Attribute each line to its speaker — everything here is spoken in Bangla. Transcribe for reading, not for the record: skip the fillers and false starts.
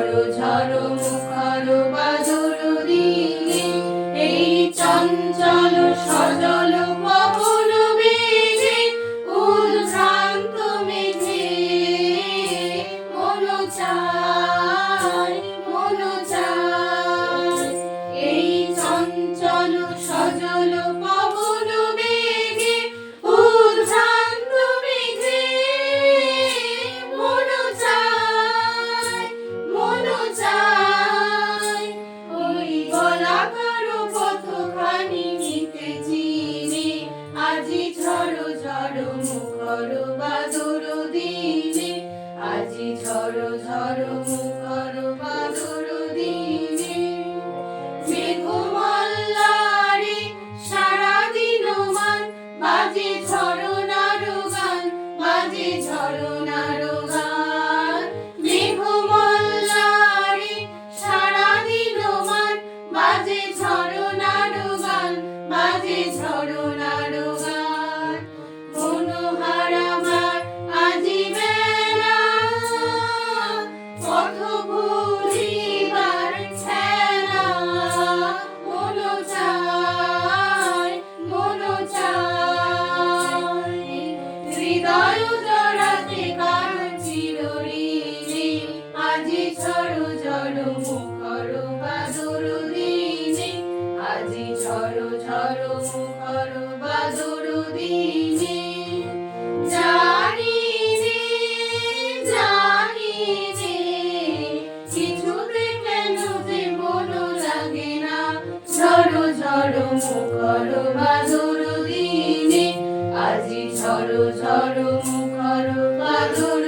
Speaker 1: ঝড়ো ঝড়ো মুখর বাদর দিনে এই চঞ্চল সজল পবন বেগে উদ্ভ্রান্ত মেঘে মন চায় এই চঞ্চল সজল পবন বেগে উদ্ভ্রান্ত মেঘে মন চায় ওই গলাকার পথখানি নিতে চিনে আজি ঝড়ো ঝড়ো মুখর বাদর দিনে আজি ঝড়ো ঝড়ো মুখর বাদর দিনে মেঘমল্লারে সারাদিন মান বাজে ঝরনার গান বাজে ঝরনার গান মেঘমল্লারে সারাদিন মান বাজে ঝরনার গান বাজে ঝরনার গান মনোহার আমার আজি বেলা পথ ভুলিবার ঠেলা মন চায় হৃদয় জড়াতে কার চিরঋণে আজি ঝড়ো ঝড়ো মুখর বাদর দিনে আজি ঝড়ো ঝড়ো মুখর বাদর দিনে জানি রে কিছুতে কেন যে মন লাগে না ঝড়ো ঝড়ো মুখর বাদর দিনে আজি ঝড়ো ঝড়ো মুখর বাদর